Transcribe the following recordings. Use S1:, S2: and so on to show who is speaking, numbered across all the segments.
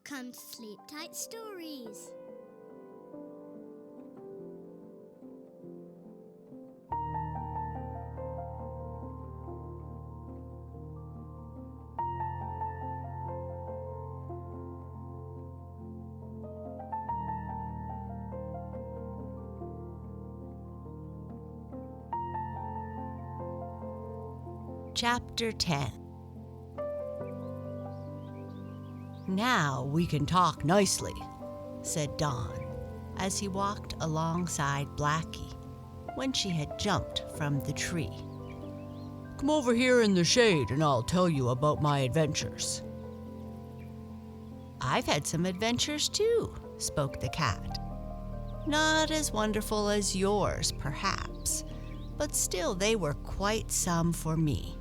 S1: Welcome to Sleep Tight Stories.
S2: Chapter 10. "Now we can talk nicely," said Don as he walked alongside Blackie when she had jumped from the tree. "Come over here in the shade and I'll tell you about my adventures." "I've had some adventures too," spoke the cat. "Not as wonderful as yours, perhaps, but still they were quite some for me.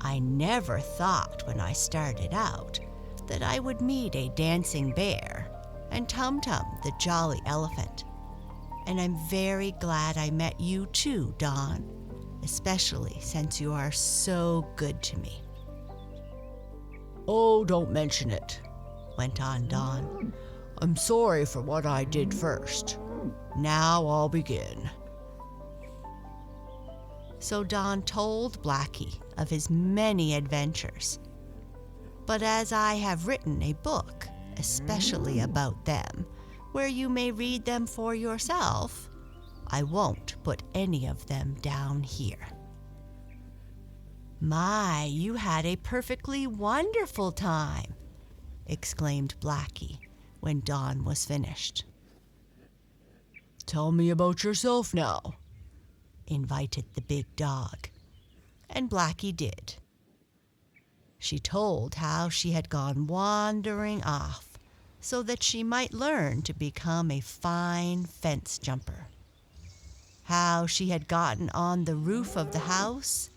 S2: I never thought when I started out that I would meet a dancing bear and Tum-Tum the jolly elephant. And I'm very glad I met you too, Don, especially since you are so good to me." "Oh, don't mention it," went on Don. "I'm sorry for what I did first. Now I'll begin." So Don told Blackie of his many adventures. But as I have written a book especially about them, where you may read them for yourself, I won't put any of them down here. "My, you had a perfectly wonderful time," exclaimed Blackie when Don was finished. "Tell me about yourself now," invited the big dog, and Blackie did. She told how she had gone wandering off so that she might learn to become a fine fence jumper. How she had gotten on the roof of the house,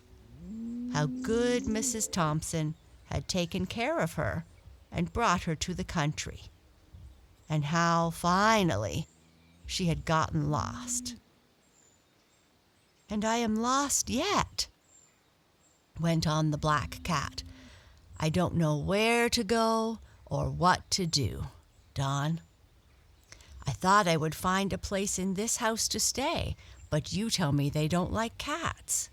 S2: how good Mrs. Thompson had taken care of her and brought her to the country, and how finally she had gotten lost. "And I am lost yet," went on the black cat. "I don't know where to go or what to do, Don. I thought I would find a place in this house to stay, but you tell me they don't like cats."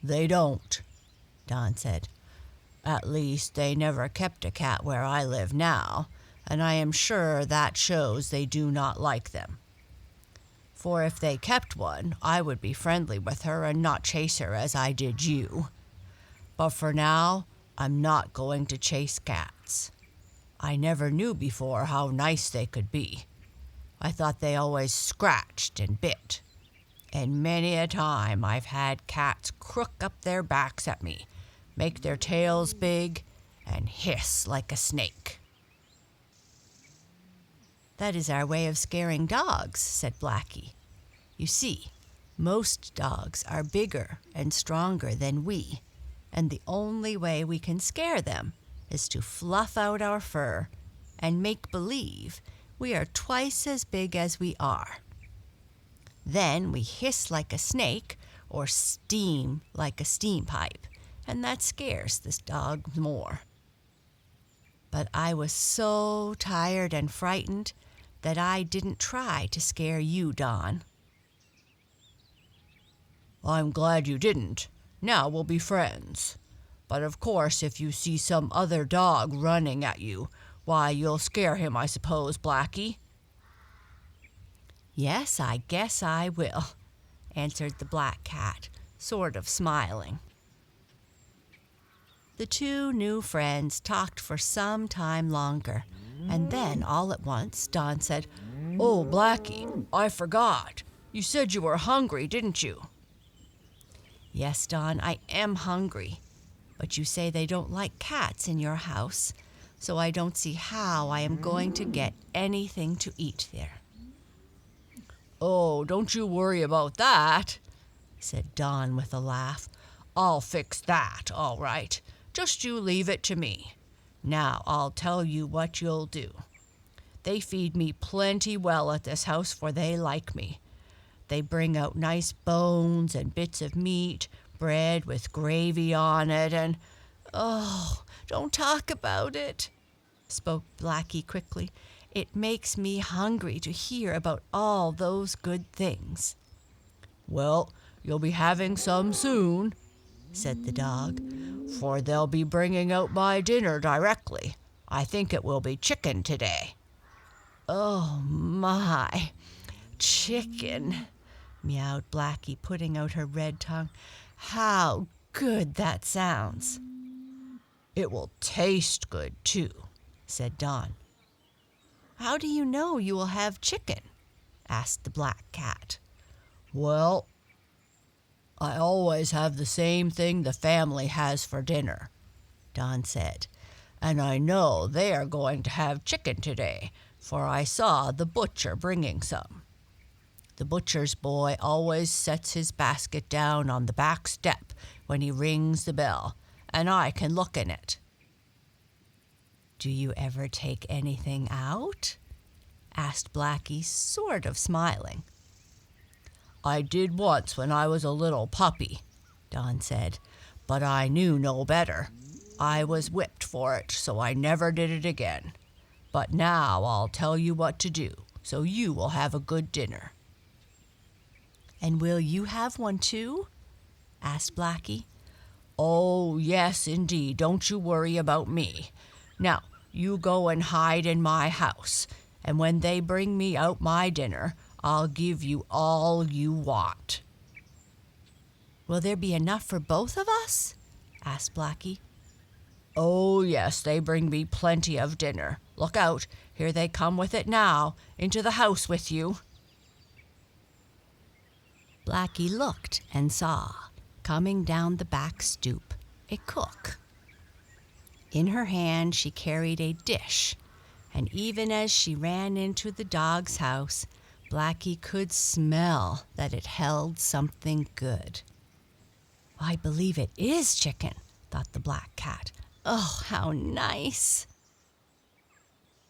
S2: "They don't," Don said. "At least they never kept a cat where I live now, and I am sure that shows they do not like them. For if they kept one, I would be friendly with her and not chase her as I did you. But for now, I'm not going to chase cats. I never knew before how nice they could be. I thought they always scratched and bit. And many a time I've had cats crook up their backs at me, make their tails big, and hiss like a snake." "That is our way of scaring dogs," said Blackie. "You see, most dogs are bigger and stronger than we, and the only way we can scare them is to fluff out our fur and make believe we are twice as big as we are. Then we hiss like a snake or steam like a steam pipe, and that scares this dog more. But I was so tired and frightened that I didn't try to scare you, Don." "I'm glad you didn't. Now we'll be friends. But of course, if you see some other dog running at you, why, you'll scare him, I suppose, Blackie?" "Yes, I guess I will," answered the black cat, sort of smiling. The two new friends talked for some time longer, and then all at once Don said, "Oh, Blackie, I forgot. You said you were hungry, didn't you?" "Yes, Don, I am hungry. But you say they don't like cats in your house, so I don't see how I am going to get anything to eat there." "Oh, don't you worry about that," said Don with a laugh. "I'll fix that, all right. Just you leave it to me. Now I'll tell you what you'll do. They feed me plenty well at this house, for they like me. They bring out nice bones and bits of meat, bread with gravy on it, and, oh, don't talk about it," spoke Blackie quickly. "It makes me hungry to hear about all those good things." "Well, you'll be having some soon," said the dog, "for they'll be bringing out my dinner directly. I think it will be chicken today." "Oh, my, chicken," meowed Blackie, putting out her red tongue. "How good that sounds." "It will taste good, too," said Don. "How do you know you will have chicken?" asked the black cat. "Well, I always have the same thing the family has for dinner," Don said, "and I know they are going to have chicken today, for I saw the butcher bringing some. The butcher's boy always sets his basket down on the back step when he rings the bell, and I can look in it." "Do you ever take anything out?" asked Blackie, sort of smiling. "I did once when I was a little puppy," Don said, "but I knew no better. I was whipped for it, so I never did it again. But now I'll tell you what to do, so you will have a good dinner." "And will you have one too?" asked Blackie. "Oh, yes, indeed. Don't you worry about me. Now, you go and hide in my house, and when they bring me out my dinner, I'll give you all you want." "Will there be enough for both of us?" asked Blackie. "Oh, yes, they bring me plenty of dinner. Look out, here they come with it now. Into the house with you." Blackie looked and saw, coming down the back stoop, a cook. In her hand she carried a dish, and even as she ran into the dog's house, Blackie could smell that it held something good. "I believe it is chicken," thought the black cat. "Oh, how nice!"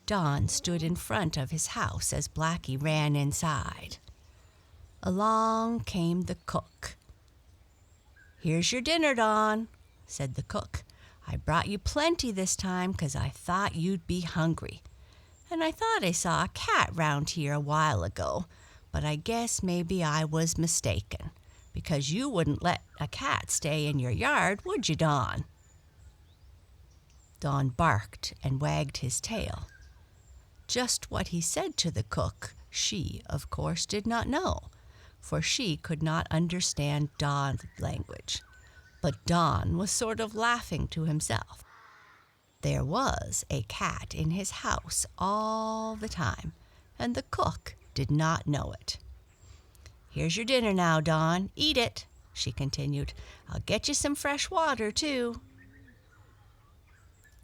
S2: Don stood in front of his house as Blackie ran inside. Along came the cook. "Here's your dinner, Don," said the cook. "I brought you plenty this time 'cause I thought you'd be hungry. And I thought I saw a cat round here a while ago, but I guess maybe I was mistaken, because you wouldn't let a cat stay in your yard, would you, Don?" Don barked and wagged his tail. Just what he said to the cook, she, of course, did not know, for she could not understand Don's language. But Don was sort of laughing to himself. There was a cat in his house all the time, and the cook did not know it. "Here's your dinner now, Don. Eat it," she continued. "I'll get you some fresh water, too."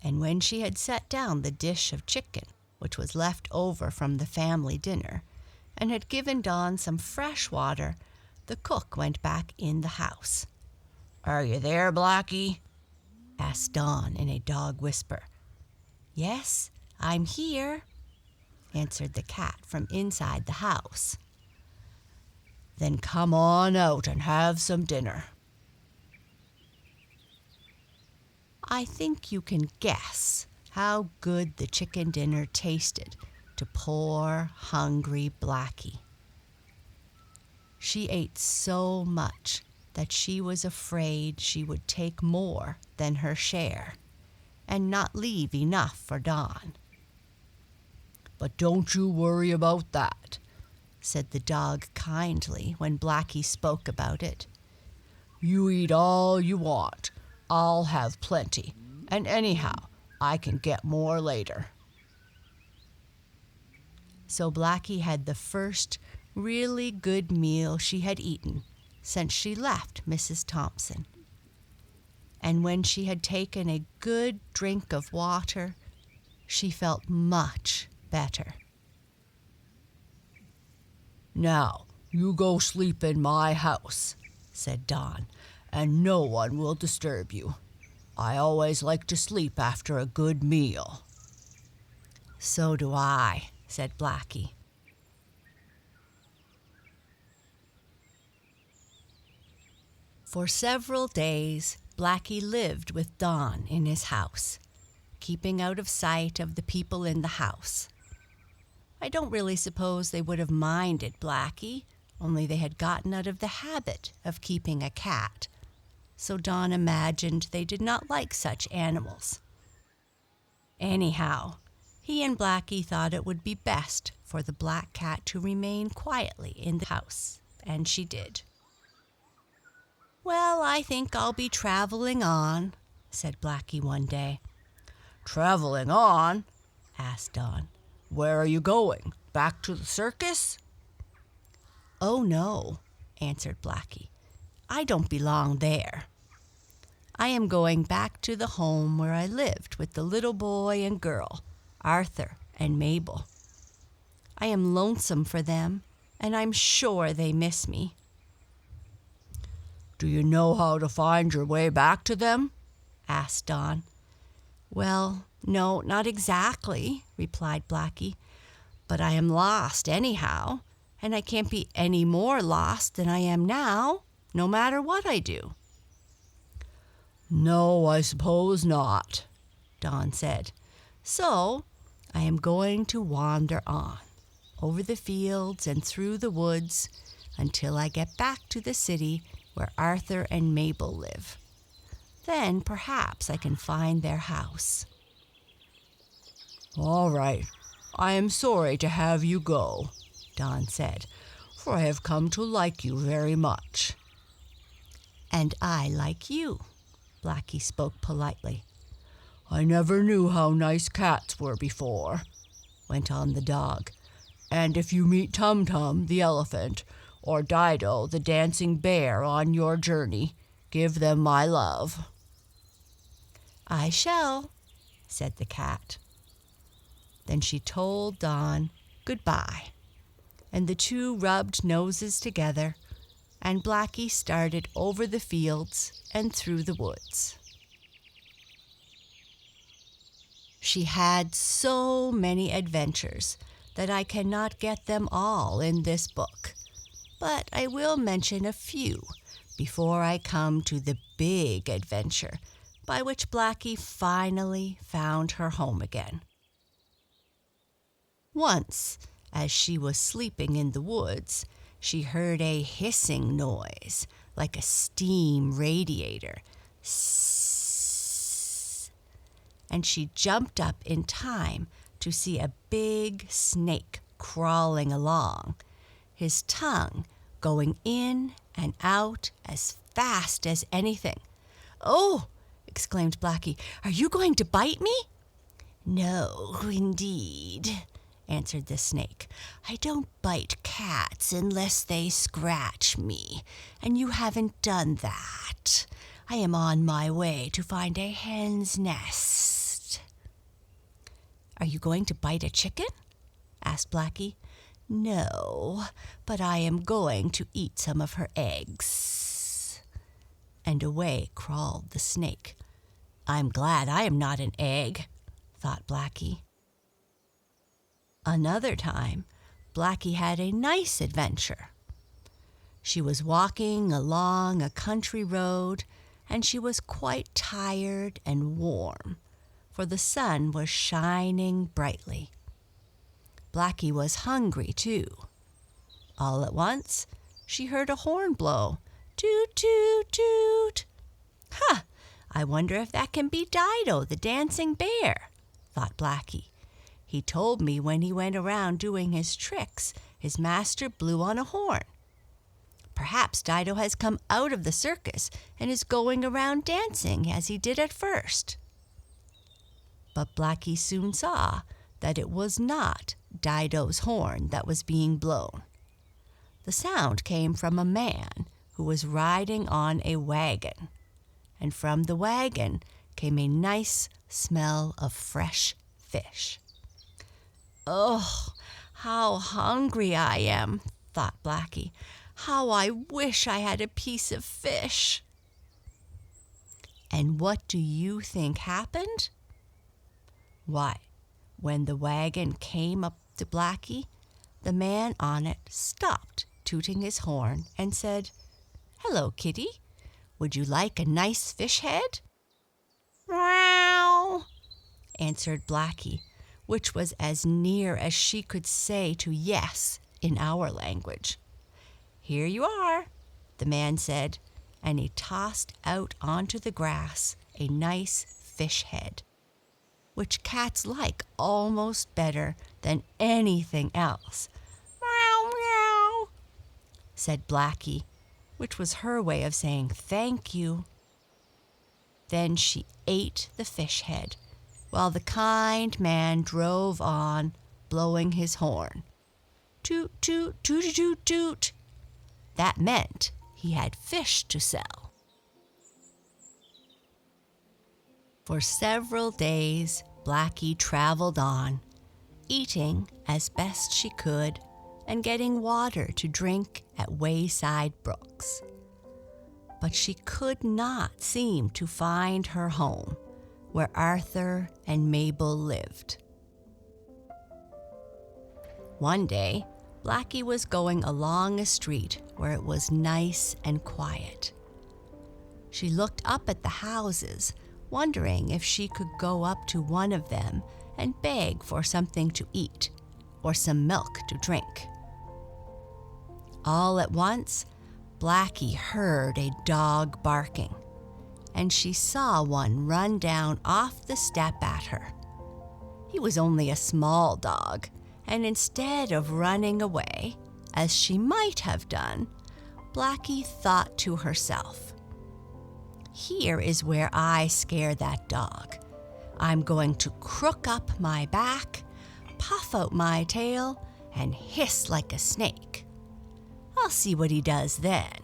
S2: And when she had set down the dish of chicken, which was left over from the family dinner, and had given Don some fresh water, the cook went back in the house. "Are you there, Blackie?" asked Don in a dog whisper. "Yes, I'm here," answered the cat from inside the house. "Then come on out and have some dinner." I think you can guess how good the chicken dinner tasted to poor, hungry Blackie. She ate so much that she was afraid she would take more than her share and not leave enough for Don. "But don't you worry about that," said the dog kindly when Blackie spoke about it. "You eat all you want. I'll have plenty, and anyhow, I can get more later." So Blackie had the first really good meal she had eaten since she left Mrs. Thompson. And when she had taken a good drink of water, she felt much better. "Now, you go sleep in my house," said Don, "and no one will disturb you. I always like to sleep after a good meal." "So do I," said Blackie. For several days, Blackie lived with Don in his house, keeping out of sight of the people in the house. I don't really suppose they would have minded Blackie, only they had gotten out of the habit of keeping a cat, so Don imagined they did not like such animals. Anyhow, he and Blackie thought it would be best for the black cat to remain quietly in the house, and she did. "Well, I think I'll be traveling on," said Blackie one day.
S3: "Traveling on?" asked Don. "Where are you going? Back to the circus?"
S2: "Oh, no," answered Blackie. "I don't belong there. I am going back to the home where I lived with the little boy and girl, Arthur and Mabel. I am lonesome for them, and I'm sure they miss me."
S3: "Do you know how to find your way back to them?"
S2: asked Don. "Well, no, not exactly," replied Blackie. "But I am lost anyhow, and I can't be any more lost than I am now, no matter what I do."
S3: "No, I suppose not,"
S2: Don said. "So I am going to wander on, over the fields and through the woods, until I get back to the city where Arthur and Mabel live. Then perhaps I can find their house."
S3: "All right. I am sorry to have you go," Don said, "for I have come to like you very much."
S2: "And I like you," Blackie spoke politely.
S3: "I never knew how nice cats were before," went on the dog. "And if you meet Tum-Tum, the elephant, or Dido, the dancing bear, on your journey, give them my love."
S2: "I shall," said the cat. Then she told Don goodbye, and the two rubbed noses together, and Blackie started over the fields and through the woods. She had so many adventures that I cannot get them all in this book, but I will mention a few before I come to the big adventure by which Blackie finally found her home again. Once, as she was sleeping in the woods, she heard a hissing noise like a steam radiator. Sssss. And she jumped up in time to see a big snake crawling along, his tongue going in and out as fast as anything. "Oh!" exclaimed Blackie. "Are you going to bite me?" "No, indeed," answered the snake. "I don't bite cats unless they scratch me, and you haven't done that. I am on my way to find a hen's nest." "Are you going to bite a chicken?" asked Blackie. "No, but I am going to eat some of her eggs." And away crawled the snake. "I'm glad I am not an egg," thought Blackie. Another time, Blackie had a nice adventure. She was walking along a country road, and she was quite tired and warm, for the sun was shining brightly. Blackie was hungry, too. All at once, she heard a horn blow. Toot, toot, toot. "Ha! I wonder if that can be Dido, the dancing bear," thought Blackie. "He told me when he went around doing his tricks, his master blew on a horn. Perhaps Dido has come out of the circus and is going around dancing as he did at first." But Blackie soon saw that it was not Dido's horn that was being blown. The sound came from a man who was riding on a wagon, and from the wagon came a nice smell of fresh fish. "Oh, how hungry I am," thought Blackie. "How I wish I had a piece of fish." And what do you think happened? Why, when the wagon came up to Blackie, the man on it stopped tooting his horn and said, "Hello, kitty. Would you like a nice fish head?" "Meow," answered Blackie, which was as near as she could say to yes in our language. "Here you are," the man said, and he tossed out onto the grass a nice fish head, which cats like almost better than anything else. "Meow, meow," said Blackie, which was her way of saying thank you. Then she ate the fish head, while the kind man drove on, blowing his horn. Toot, toot, toot, toot, toot. That meant he had fish to sell. For several days, Blackie traveled on, eating as best she could and getting water to drink at wayside brooks. But she could not seem to find her home, where Arthur and Mabel lived. One day, Blackie was going along a street where it was nice and quiet. She looked up at the houses, wondering if she could go up to one of them and beg for something to eat or some milk to drink. All at once, Blackie heard a dog barking, and she saw one run down off the step at her. He was only a small dog, and instead of running away, as she might have done, Blackie thought to herself, "Here is where I scare that dog. I'm going to crook up my back, puff out my tail, and hiss like a snake. I'll see what he does then."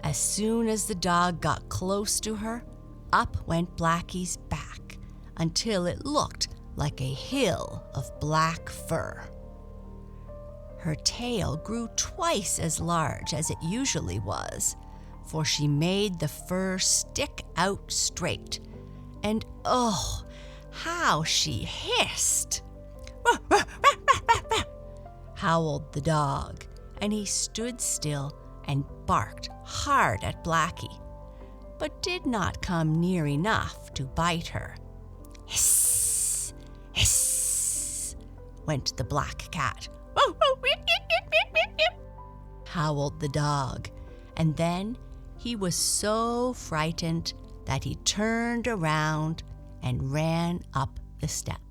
S2: As soon as the dog got close to her, up went Blackie's back until it looked like a hill of black fur. Her tail grew twice as large as it usually was, for she made the fur stick out straight, and oh, how she hissed! Howled the dog, and he stood still and barked hard at Blackie, but did not come near enough to bite her. Hiss, hiss, went the black cat. Howled the dog, and then he was so frightened that he turned around and ran up the steps.